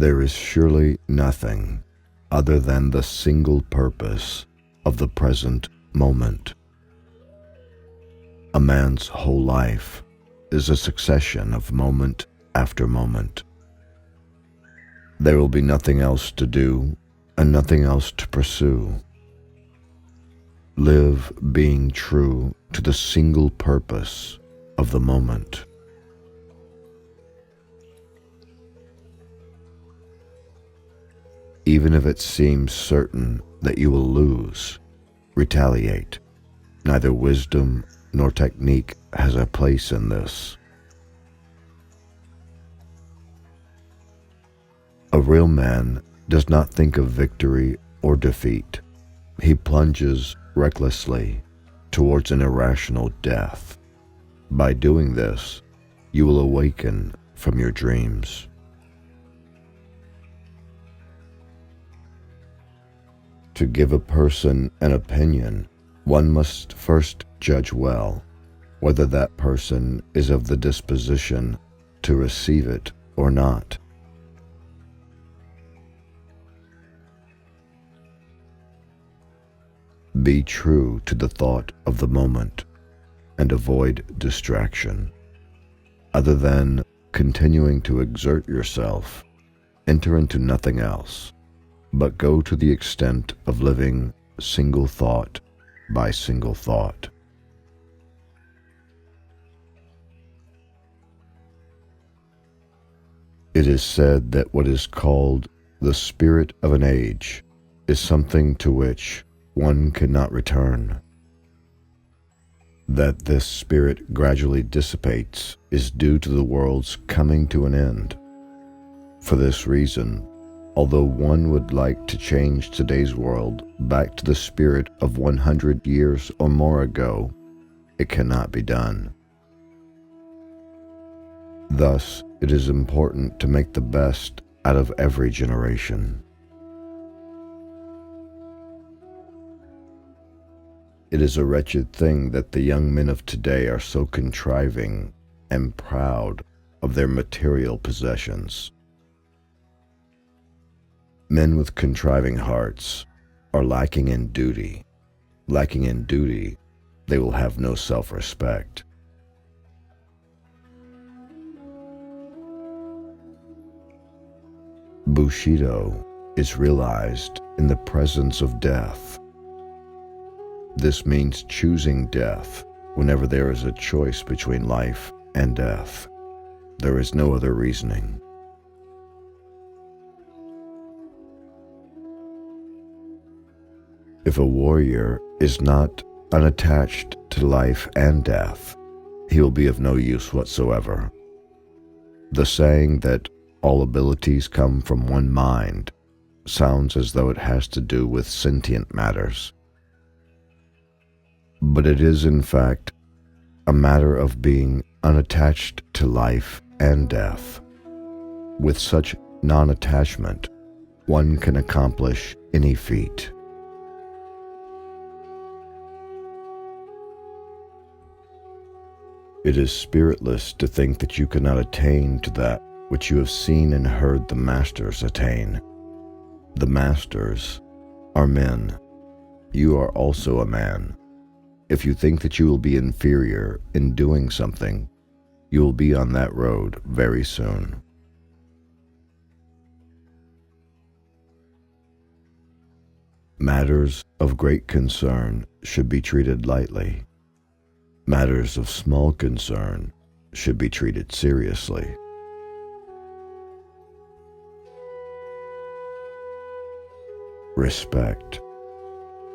There is surely nothing other than the single purpose of the present moment. A man's whole life is a succession of moment after moment. There will be nothing else to do and nothing else to pursue. Live being true to the single purpose of the moment. Even if it seems certain that you will lose, retaliate. Neither wisdom nor technique has a place in this. A real man does not think of victory or defeat. He plunges recklessly towards an irrational death. By doing this, you will awaken from your dreams. To give a person an opinion, one must first judge well whether that person is of the disposition to receive it or not. Be true to the thought of the moment and avoid distraction. Other than continuing to exert yourself, enter into nothing else, but go to the extent of living single thought by single thought. It is said that what is called the spirit of an age is something to which one cannot return. That this spirit gradually dissipates is due to the world's coming to an end. For this reason, although one would like to change today's world back to the spirit of 100 years or more ago, it cannot be done. Thus, it is important to make the best out of every generation. It is a wretched thing that the young men of today are so contriving and proud of their material possessions. Men with contriving hearts are lacking in duty. Lacking in duty, they will have no self-respect. Bushido is realized in the presence of death. This means choosing death whenever there is a choice between life and death. There is no other reasoning. If a warrior is not unattached to life and death, he will be of no use whatsoever. The saying that all abilities come from one mind sounds as though it has to do with sentient matters. But it is, in fact, a matter of being unattached to life and death. With such non-attachment, one can accomplish any feat. It is spiritless to think that you cannot attain to that which you have seen and heard the masters attain. The masters are men. You are also a man. If you think that you will be inferior in doing something, you will be on that road very soon. Matters of great concern should be treated lightly. Matters of small concern should be treated seriously. Respect,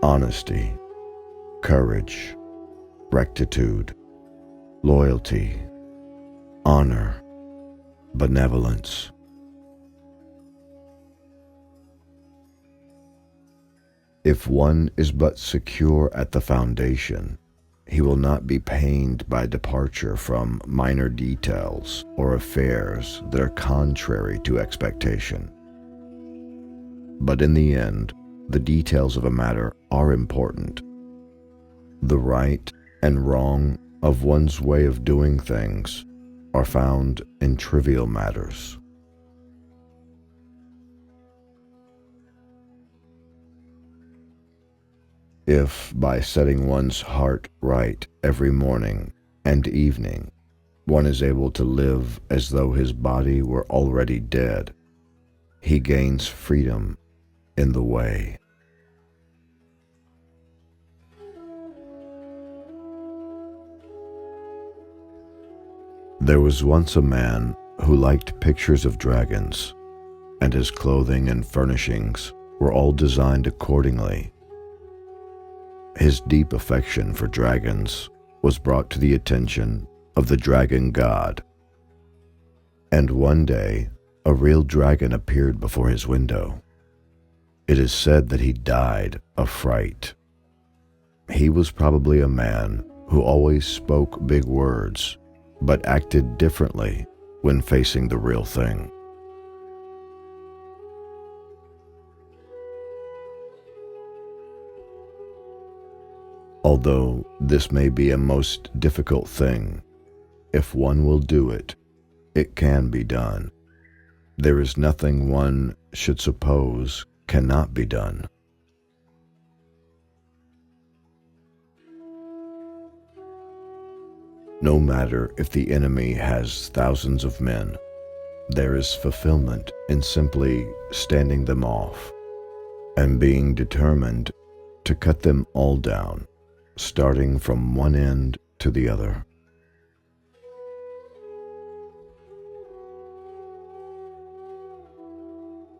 honesty, courage, rectitude, loyalty, honor, benevolence. If one is but secure at the foundation, he will not be pained by departure from minor details or affairs that are contrary to expectation. But in the end, the details of a matter are important. The right and wrong of one's way of doing things are found in trivial matters. If, by setting one's heart right every morning and evening, one is able to live as though his body were already dead, he gains freedom in the way. There was once a man who liked pictures of dragons, and his clothing and furnishings were all designed accordingly. His deep affection for dragons was brought to the attention of the dragon god, and one day a real dragon appeared before his window. It is said that he died of fright. He was probably a man who always spoke big words, but acted differently when facing the real thing. Although this may be a most difficult thing, if one will do it, it can be done. There is nothing one should suppose cannot be done. No matter if the enemy has thousands of men, there is fulfillment in simply standing them off and being determined to cut them all down, starting from one end to the other.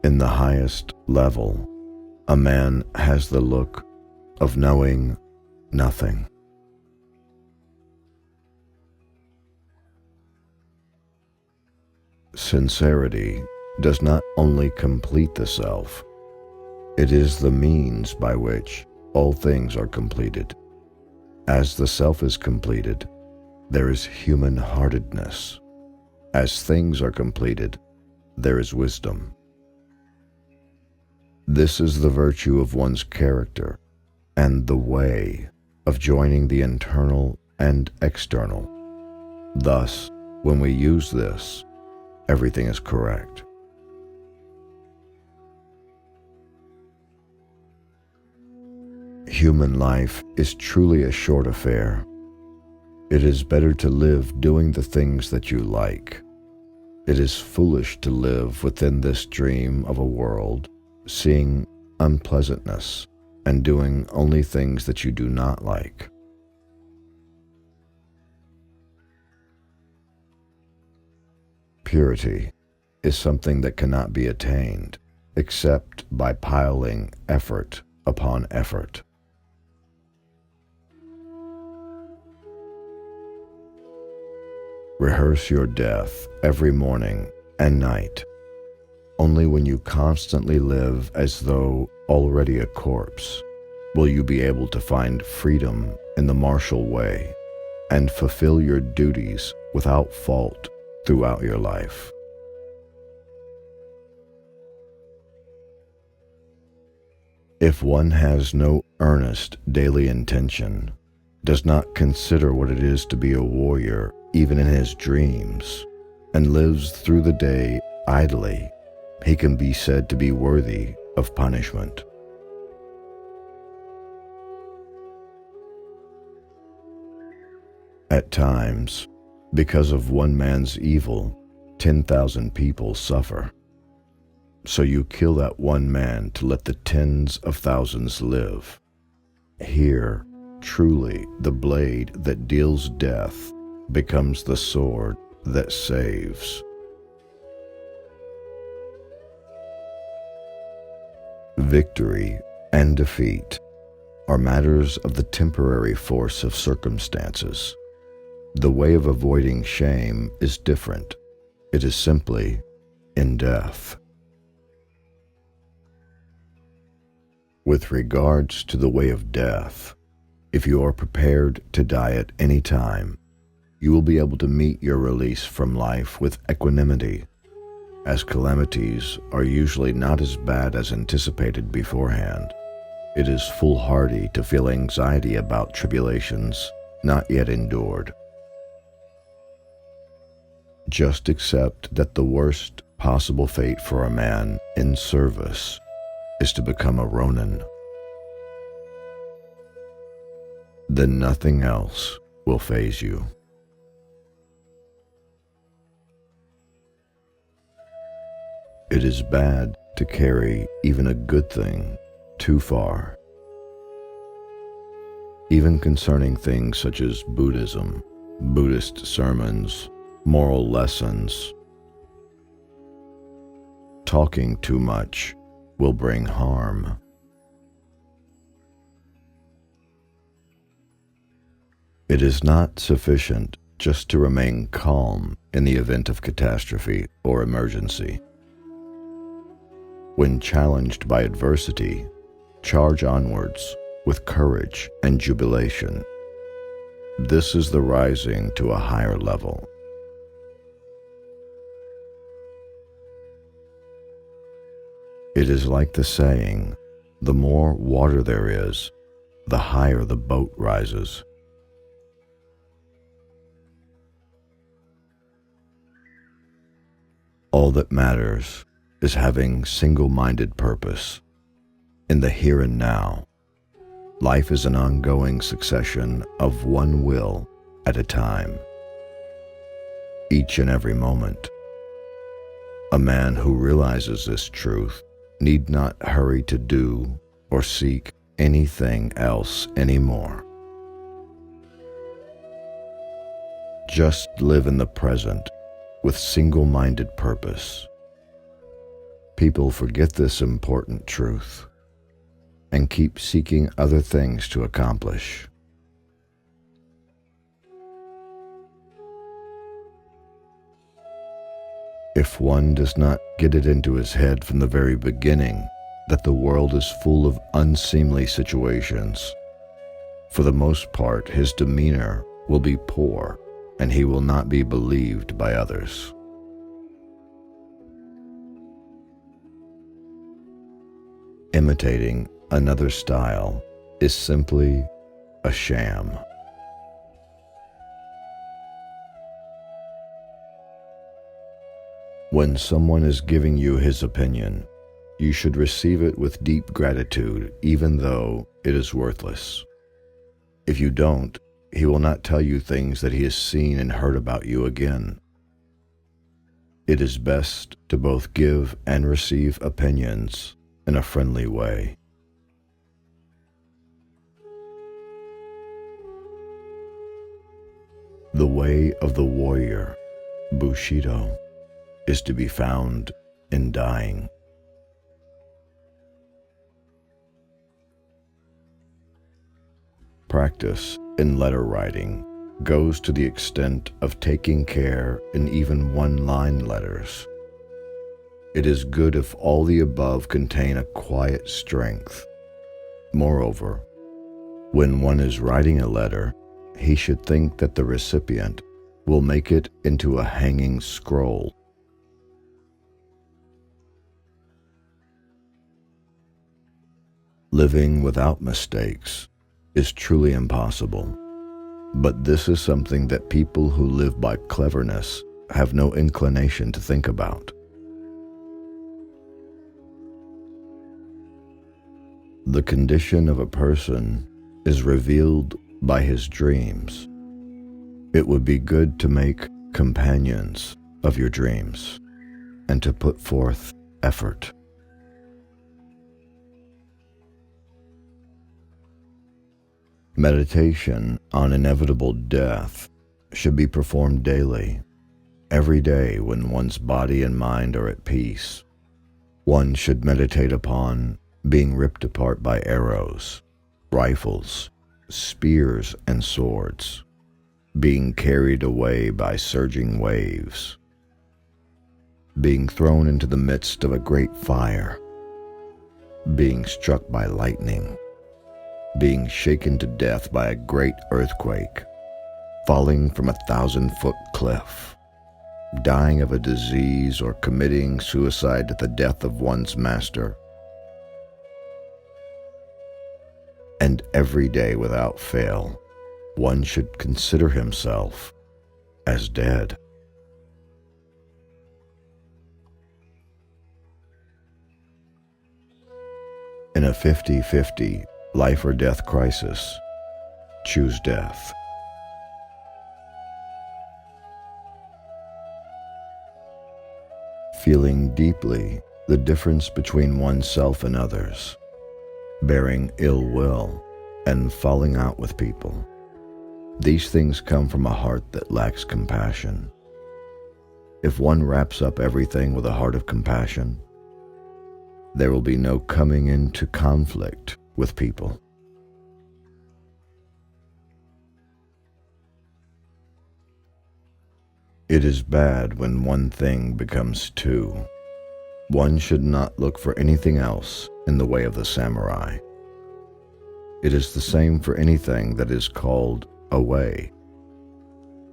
In the highest level, a man has the look of knowing nothing. Sincerity does not only complete the self, it is the means by which all things are completed. As the self is completed, there is human-heartedness. As things are completed, there is wisdom. This is the virtue of one's character and the way of joining the internal and external. Thus, when we use this, everything is correct. Human life is truly a short affair. It is better to live doing the things that you like. It is foolish to live within this dream of a world, seeing unpleasantness and doing only things that you do not like. Purity is something that cannot be attained except by piling effort upon effort. Rehearse your death every morning and night. Only when you constantly live as though already a corpse will you be able to find freedom in the martial way and fulfill your duties without fault throughout your life. If one has no earnest daily intention, does not consider what it is to be a warrior even in his dreams, and lives through the day idly, he can be said to be worthy of punishment. At times, because of one man's evil, 10,000 people suffer. So you kill that one man to let the tens of thousands live. Here, truly, the blade that deals death becomes the sword that saves. Victory and defeat are matters of the temporary force of circumstances. The way of avoiding shame is different. It is simply in death. With regards to the way of death, if you are prepared to die at any time, you will be able to meet your release from life with equanimity, as calamities are usually not as bad as anticipated beforehand. It is foolhardy to feel anxiety about tribulations not yet endured. Just accept that the worst possible fate for a man in service is to become a ronin. then nothing else will faze you. It is bad to carry even a good thing too far. Even concerning things such as Buddhism, Buddhist sermons, moral lessons, talking too much will bring harm. It is not sufficient just to remain calm in the event of catastrophe or emergency. When challenged by adversity, charge onwards with courage and jubilation. This is the rising to a higher level. It is like the saying, the more water there is, the higher the boat rises. All that matters is having single-minded purpose. In the here and now, life is an ongoing succession of one will at a time. Each and every moment. A man who realizes this truth need not hurry to do or seek anything else anymore. Just live in the present with single-minded purpose. People forget this important truth and keep seeking other things to accomplish. If one does not get it into his head from the very beginning that the world is full of unseemly situations, for the most part his demeanor will be poor and he will not be believed by others. Imitating another style is simply a sham. When someone is giving you his opinion, you should receive it with deep gratitude, even though it is worthless. If you don't, he will not tell you things that he has seen and heard about you again. It is best to both give and receive opinions in a friendly way. The way of the warrior, Bushido, is to be found in dying. Practice in letter writing goes to the extent of taking care in even one-line letters. It is good if all the above contain a quiet strength. Moreover, when one is writing a letter, he should think that the recipient will make it into a hanging scroll. Living without mistakes is truly impossible, but this is something that people who live by cleverness have no inclination to think about. The condition of a person is revealed by his dreams. It would be good to make companions of your dreams and to put forth effort. Meditation on inevitable death should be performed daily, every day when one's body and mind are at peace. One should meditate upon being ripped apart by arrows, rifles, spears, and swords, being carried away by surging waves, being thrown into the midst of a great fire, being struck by lightning, being shaken to death by a great earthquake, falling from a 1,000-foot cliff, dying of a disease, or committing suicide at the death of one's master. And every day without fail, one should consider himself as dead. In a 50-50 life or death crisis, choose death. Feeling deeply the difference between oneself and others, bearing ill will, and falling out with people. These things come from a heart that lacks compassion. If one wraps up everything with a heart of compassion, there will be no coming into conflict with people. It is bad when one thing becomes two. One should not look for anything else in the way of the samurai. It is the same for anything that is called a way.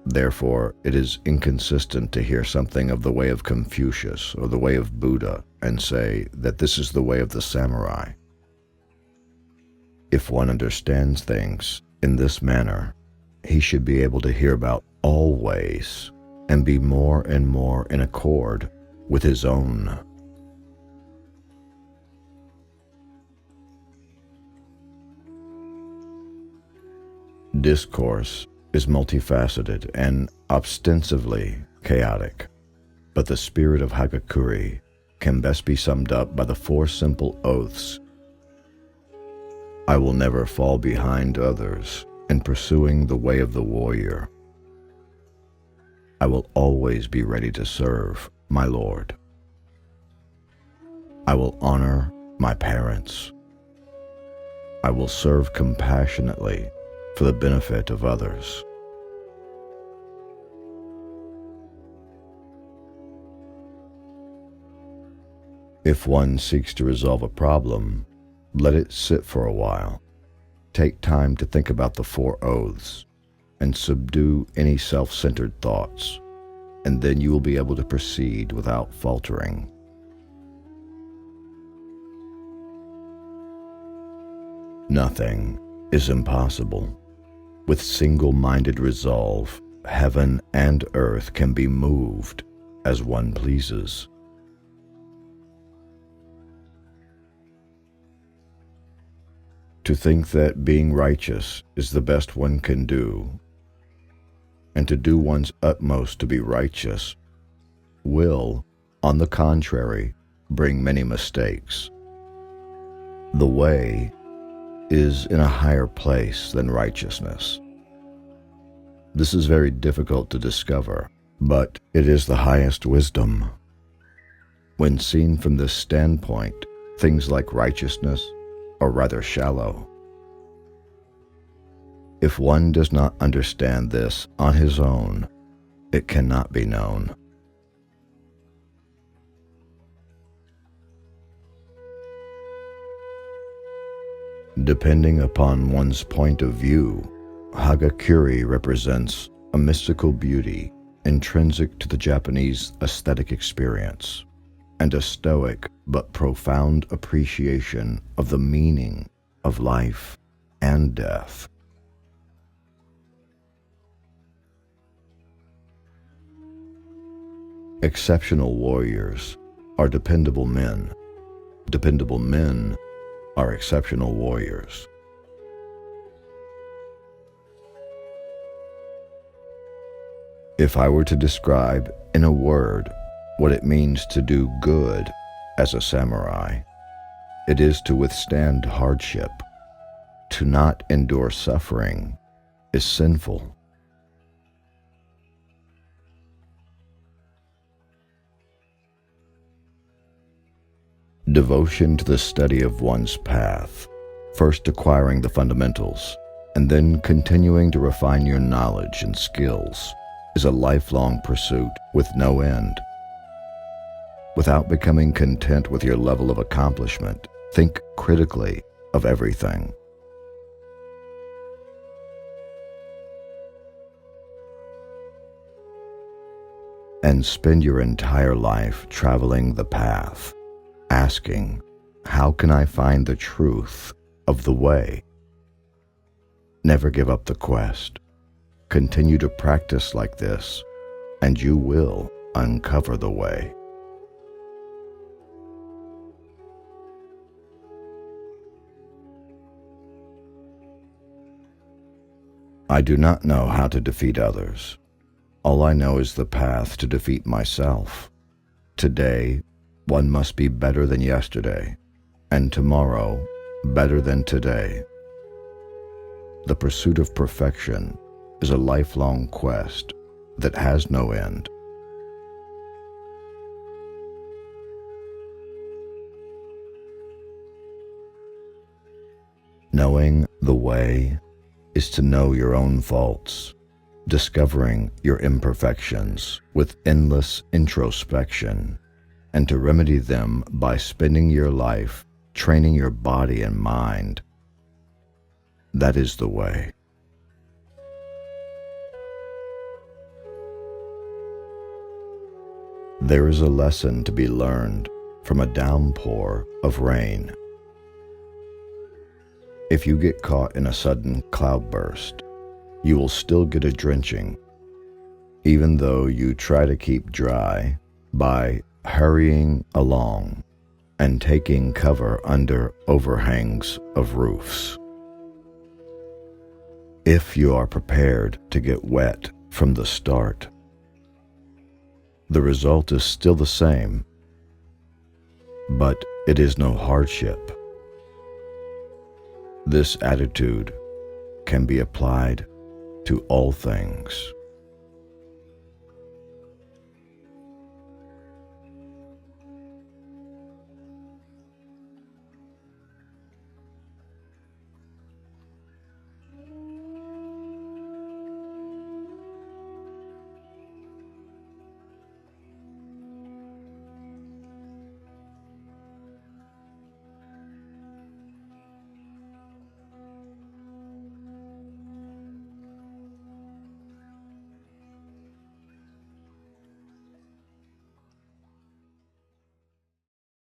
Therefore, it is inconsistent to hear something of the way of Confucius or the way of Buddha and say that this is the way of the samurai. If one understands things in this manner, he should be able to hear about all ways and be more and more in accord with his own. Discourse is multifaceted and ostensibly chaotic, but the spirit of Hagakure can best be summed up by the 4 simple oaths. I will never fall behind others in pursuing the way of the warrior. I will always be ready to serve my Lord. I will honor my parents. I will serve compassionately for the benefit of others. If one seeks to resolve a problem, let it sit for a while. Take time to think about the 4 oaths and subdue any self-centered thoughts, and then you will be able to proceed without faltering. Nothing is impossible. With single-minded resolve, heaven and earth can be moved as one pleases. To think that being righteous is the best one can do, and to do one's utmost to be righteous, will, on the contrary, bring many mistakes. The way is in a higher place than righteousness. This is very difficult to discover, but it is the highest wisdom. When seen from this standpoint, things like righteousness are rather shallow. If one does not understand this on his own, it cannot be known. Depending upon one's point of view, Hagakure represents a mystical beauty intrinsic to the Japanese aesthetic experience, and a stoic but profound appreciation of the meaning of life and death. Exceptional warriors are dependable men. Dependable men are exceptional warriors. If I were to describe in a word what it means to do good as a samurai, it is to withstand hardship. To not endure suffering is sinful. Devotion to the study of one's path, first acquiring the fundamentals, and then continuing to refine your knowledge and skills, is a lifelong pursuit with no end. Without becoming content with your level of accomplishment, think critically of everything. And spend your entire life traveling the path, asking, how can I find the truth of the way? Never give up the quest. Continue to practice like this, and you will uncover the way. I do not know how to defeat others. All I know is the path to defeat myself. Today, one must be better than yesterday, and tomorrow, better than today. The pursuit of perfection is a lifelong quest that has no end. Knowing the way is to know your own faults, discovering your imperfections with endless introspection, and to remedy them by spending your life training your body and mind. That is the way. There is a lesson to be learned from a downpour of rain. If you get caught in a sudden cloudburst, you will still get a drenching, even though you try to keep dry by hurrying along and taking cover under overhangs of roofs. If you are prepared to get wet from the start, the result is still the same, but it is no hardship. This attitude can be applied to all things.